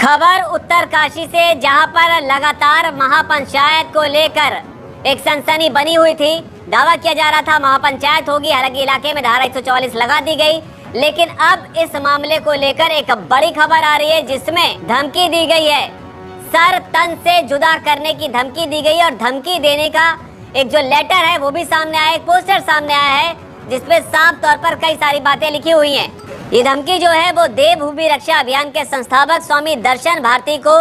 खबर उत्तरकाशी से, जहां पर लगातार महापंचायत को लेकर एक सनसनी बनी हुई थी। दावा किया जा रहा था महापंचायत होगी, हालांकि इलाके में धारा 144 लगा दी गई, लेकिन अब इस मामले को लेकर एक बड़ी खबर आ रही है जिसमें धमकी दी गई है, सर तन से जुदा करने की धमकी दी गई और धमकी देने का एक जो लेटर है वो भी सामने आया, एक पोस्टर सामने आया है जिसमें साफ तौर पर कई सारी बातें लिखी हुई हैं। ये धमकी जो है वो देवभूमि रक्षा अभियान के संस्थापक स्वामी दर्शन भारती को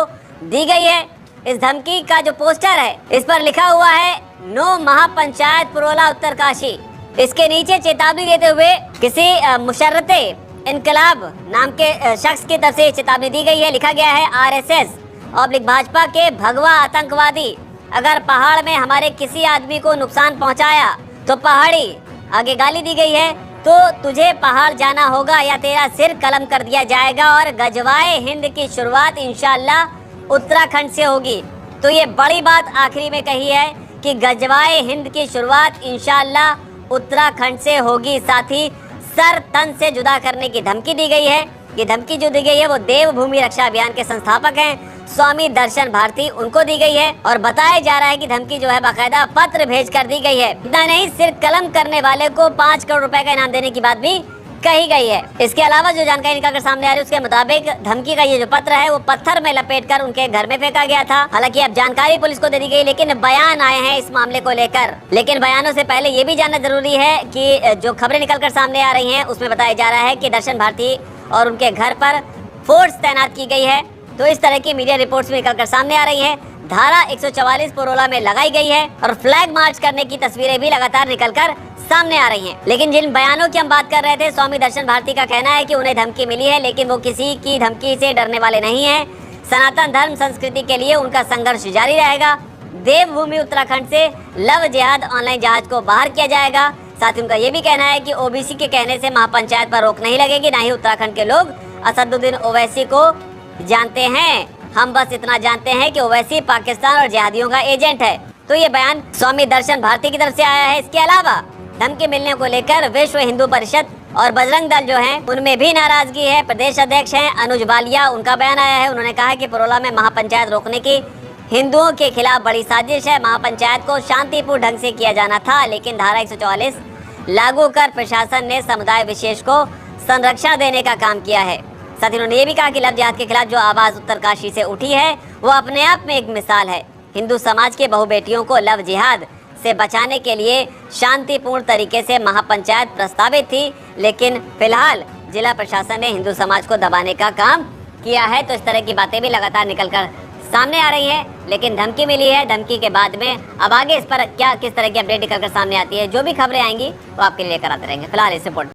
दी गई है। इस धमकी का जो पोस्टर है इस पर लिखा हुआ है नो महापंचायत पुरोला उत्तरकाशी। इसके नीचे चेतावनी देते हुए किसी मुशर्रते इनकलाब नाम के शख्स की तरफ से चेतावनी दी गई है। लिखा गया है आरएसएस और भाजपा के भगवा आतंकवादी, अगर पहाड़ में हमारे किसी आदमी को नुकसान पहुंचाया तो पहाड़ी, आगे गाली दी गई है, तो तुझे पहाड़ जाना होगा या तेरा सिर कलम कर दिया जाएगा और गजवाए हिंद की शुरुआत इंशाअल्लाह उत्तराखंड से होगी। तो ये बड़ी बात आखिरी में कही है कि गजवाए हिंद की शुरुआत इंशाअल्लाह उत्तराखंड से होगी। साथ ही सर तन से जुदा करने की धमकी दी गई है। ये धमकी जो दी गई है वो देवभूमि रक्षा अभियान के संस्थापक हैं स्वामी दर्शन भारती, उनको दी गई है और बताया जा रहा है कि धमकी जो है बाकायदा पत्र भेज कर दी गई है। इतना नहीं, सिर कलम करने वाले को 5 करोड़ रुपए का इनाम देने की बात भी कही गई है। इसके अलावा जो जानकारी निकलकर सामने आ रही है उसके मुताबिक धमकी का ये जो पत्र है वो पत्थर में लपेटकर उनके घर में फेंका गया था। हालांकि अब जानकारी पुलिस को दे दी गई, लेकिन बयान आए हैं इस मामले को लेकर। लेकिन बयानों से पहले ये भी जानना जरूरी है कि जो खबरें निकलकर सामने आ रही हैं उसमें बताया जा रहा है कि दर्शन भारती और उनके घर पर फोर्स तैनात की गई है। तो इस तरह की मीडिया रिपोर्ट्स में निकलकर सामने आ रही है। धारा 144 पुरोला में लगाई गई है और फ्लैग मार्च करने की तस्वीरें भी लगातार निकलकर सामने आ रही हैं। लेकिन जिन बयानों की हम बात कर रहे थे, स्वामी दर्शन भारती का कहना है कि उन्हें धमकी मिली है, लेकिन वो किसी की धमकी से डरने वाले नहीं हैं। सनातन धर्म संस्कृति के लिए उनका संघर्ष जारी रहेगा। देवभूमि उत्तराखंड से लव जिहाद ऑनलाइन जहाज को बाहर किया जाएगा। साथ ही उनका ये भी कहना है कि ओबीसी के कहने से महापंचायत पर रोक नहीं लगेगी, ना ही उत्तराखंड के लोग असदुद्दीन ओवैसी को जानते हैं। हम बस इतना जानते हैं कि ओवैसी पाकिस्तान और जिहादियों का एजेंट है। तो ये बयान स्वामी दर्शन भारती की तरफ से आया है। इसके अलावा धमकी मिलने को लेकर विश्व हिंदू परिषद और बजरंग दल जो हैं उनमें भी नाराजगी है। प्रदेश अध्यक्ष हैं अनुज बालिया, उनका बयान आया है। उन्होंने कहा है कि पुरोला में महापंचायत रोकने की हिंदुओं के खिलाफ बड़ी साजिश है। महापंचायत को शांतिपूर्ण ढंग से किया जाना था, लेकिन धारा 144 लागू कर प्रशासन ने समुदाय विशेष को संरक्षण देने का काम किया है। साथ ही उन्होंने ये भी कहा कि लव जिहाद के खिलाफ जो आवाज़ उत्तरकाशी से उठी है वो अपने आप में एक मिसाल है। हिंदू समाज के बहु बेटियों को लव जिहाद से बचाने के लिए शांतिपूर्ण तरीके से महापंचायत प्रस्तावित थी, लेकिन फिलहाल जिला प्रशासन ने हिंदू समाज को दबाने का काम किया है। तो इस तरह की बातें भी लगातार निकलकर सामने आ रही है। लेकिन धमकी मिली है, धमकी के बाद में अब आगे इस पर क्या किस तरह की अपडेट निकलकर सामने आती है, जो भी खबरें आएंगी वो आपके लिए लेकर आते रहेंगे। फिलहाल इस रिपोर्ट